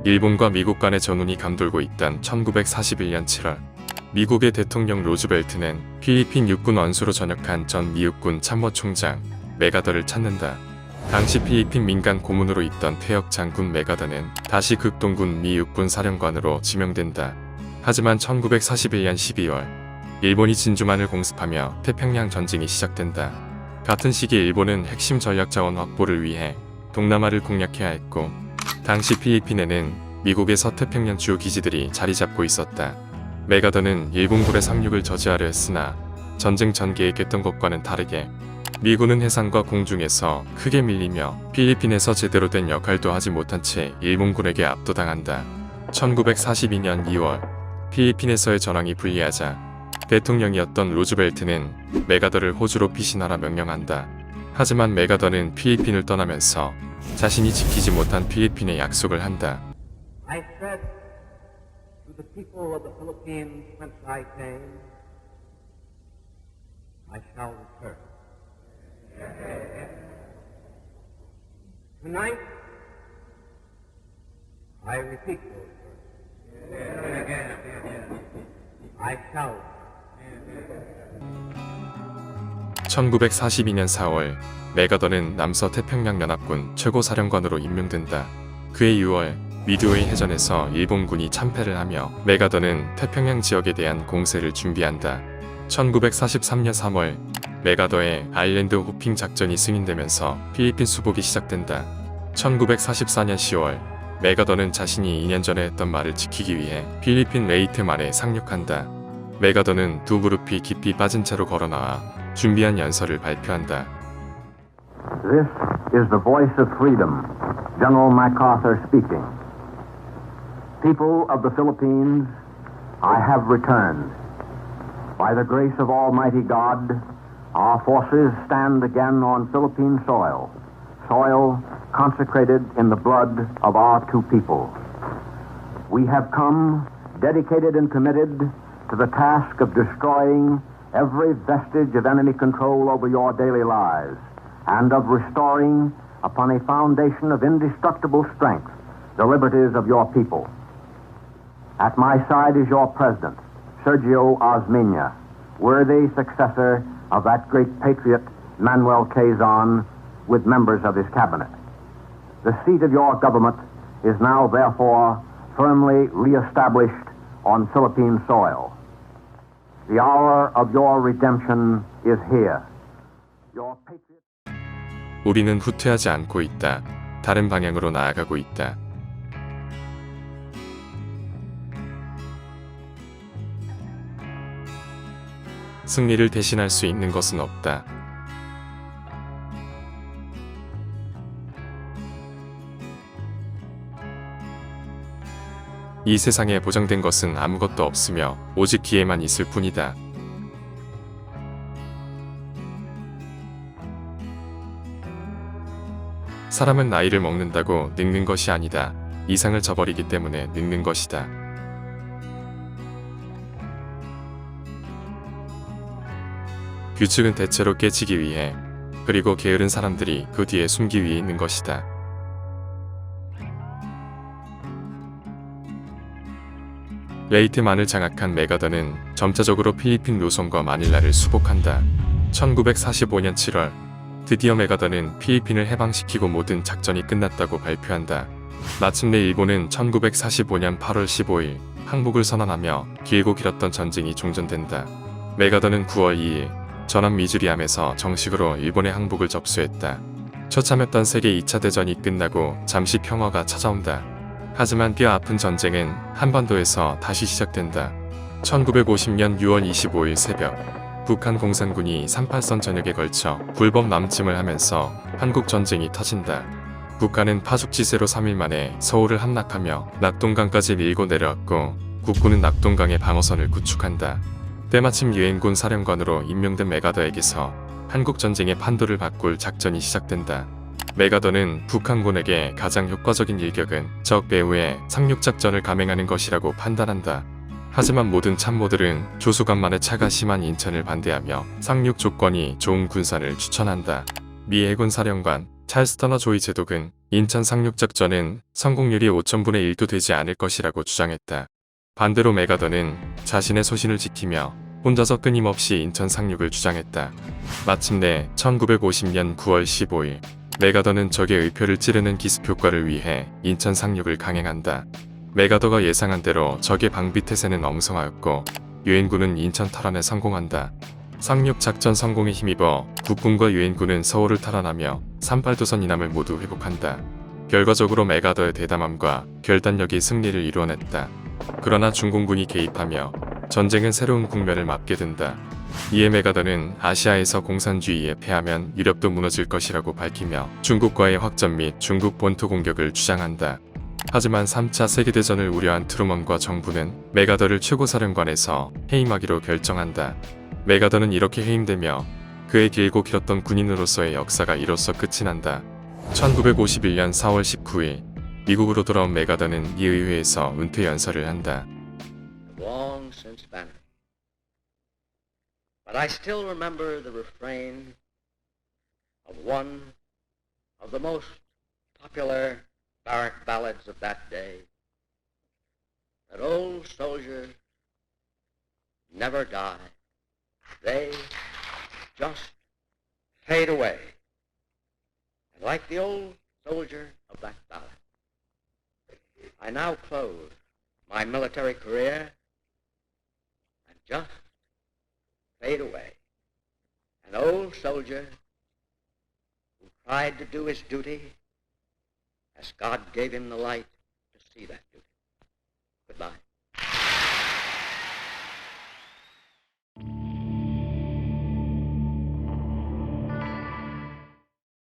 일본과 미국 간의 전운이 감돌고 있던 1941년 7월, 미국의 대통령 루즈벨트는 필리핀 육군 원수로 전역한 전 미육군 참모총장 메가더를 찾는다. 당시 필리핀 민간 고문으로 있던 퇴역 장군 메가더는 다시 극동군 미 육군 사령관으로 지명된다. 하지만 1941년 12월, 일본이 진주만을 공습하며 태평양 전쟁이 시작된다. 같은 시기 일본은 핵심 전략 자원 확보를 위해 동남아를 공략해야 했고, 당시 필리핀에는 미국의 서태평양 주요 기지들이 자리 잡고 있었다. 메가더는 일본군의 상륙을 저지하려 했으나 전쟁 전 계획했던 것과는 다르게 미군은 해상과 공중에서 크게 밀리며 필리핀에서 제대로 된 역할도 하지 못한 채 일본군에게 압도당한다. 1942년 2월, 필리핀에서의 전황이 불리하자 대통령이었던 루즈벨트는 메가더를 호주로 피신하라 명령한다. 하지만 메가더는 필리핀을 떠나면서 자신이 지키지 못한 필리핀의 약속을 한다. I said to the people of the Philippines whence I came, I shall return. Tonight, I repeat those words. I shall. 1942년 4월, 메가더는 남서태평양연합군 최고사령관으로 임명된다. 그해 6월, 미드웨이 해전에서 일본군이 참패를 하며 메가더는 태평양 지역에 대한 공세를 준비한다. 1943년 3월, 메가더의 아일랜드 호핑 작전이 승인되면서 필리핀 수복이 시작된다. 1944년 10월, 메가더는 자신이 2년 전에 했던 말을 지키기 위해 필리핀 레이테만에 상륙한다. 메가더는 두 무릎이 깊이 빠진 채로 걸어나와 준비한 연설을 발표한다. This is the voice of freedom, General MacArthur speaking. People of the Philippines, I have returned. By the grace of Almighty God, our forces stand again on Philippine soil, soil consecrated in the blood of our two people. We have come dedicated and committed to the task of destroying every vestige of enemy control over your daily lives and of restoring upon a foundation of indestructible strength the liberties of your people. At my side is your president, Sergio Osmeña, worthy successor of that great patriot, Manuel Quezon, with members of his cabinet. The seat of your government is now, therefore, firmly reestablished on Philippine soil. The hour of your redemption is here. Your patriot... 우리는 후퇴하지 않고 있다. 다른 방향으로 나아가고 있다. 승리를 대신할 수 있는 것은 없다. 이 세상에 보장된 것은 아무것도 없으며 오직 기회만 있을 뿐이다. 사람은 나이를 먹는다고 늙는 것이 아니다. 이상을 저버리기 때문에 늙는 것이다. 규칙은 대체로 깨지기 위해, 그리고 게으른 사람들이 그 뒤에 숨기 위해 있는 것이다. 레이트만을 장악한 메가더는 점차적으로 필리핀 루손과 마닐라를 수복한다. 1945년 7월, 드디어 메가더는 필리핀을 해방시키고 모든 작전이 끝났다고 발표한다. 마침내 일본은 1945년 8월 15일 항복을 선언하며 길고 길었던 전쟁이 종전된다. 메가더는 9월 2일 전함 미주리함에서 정식으로 일본의 항복을 접수했다. 처참했던 세계 2차 대전이 끝나고 잠시 평화가 찾아온다. 하지만 뼈아픈 전쟁은 한반도에서 다시 시작된다. 1950년 6월 25일 새벽, 북한 공산군이 38선 전역에 걸쳐 불법 남침을 하면서 한국전쟁이 터진다. 북한은 파죽지세로 3일 만에 서울을 함락하며 낙동강까지 밀고 내려왔고, 국군은 낙동강의 방어선을 구축한다. 때마침 유엔군 사령관으로 임명된 메가더에게서 한국전쟁의 판도를 바꿀 작전이 시작된다. 메가더는 북한군에게 가장 효과적인 일격은 적 배후에 상륙작전을 감행하는 것이라고 판단한다. 하지만 모든 참모들은 조수간만의 차가 심한 인천을 반대하며 상륙 조건이 좋은 군산을 추천한다. 미 해군 사령관 찰스 터너 조이 제독은 인천 상륙작전은 성공률이 5000분의 1도 되지 않을 것이라고 주장했다. 반대로 메가더는 자신의 소신을 지키며 혼자서 끊임없이 인천 상륙을 주장했다. 마침내 1950년 9월 15일 메가더는 적의 의표를 찌르는 기습 효과를 위해 인천 상륙을 강행한다. 메가더가 예상한 대로 적의 방비 태세는 엄성하였고 유엔군은 인천 탈환에 성공한다. 상륙 작전 성공에 힘입어 국군과 유엔군은 서울을 탈환하며 38도선 이남을 모두 회복한다. 결과적으로 메가더의 대담함과 결단력이 승리를 이루어냈다. 그러나 중공군이 개입하며 전쟁은 새로운 국면을 맞게 된다. 이에 메가더는 아시아에서 공산주의에 패하면 유럽도 무너질 것이라고 밝히며 중국과의 확전 및 중국 본토 공격을 주장한다. 하지만 3차 세계대전을 우려한 트루먼과 정부는 메가더를 최고사령관에서 해임하기로 결정한다. 메가더는 이렇게 해임되며 그의 길고 길었던 군인으로서의 역사가 이로써 끝이 난다. 1951년 4월 19일 미국으로 돌아온 메가더는 이 의회에서 은퇴 연설을 한다. Long since vanished. But I still remember the refrain of one of the most popular barrack ballads of that day. That old soldiers never die. They just fade away. And like the old soldier of that ballad, I now close my military career and just fade away. An old soldier who tried to do his duty as God gave him the light to see that duty. Goodbye.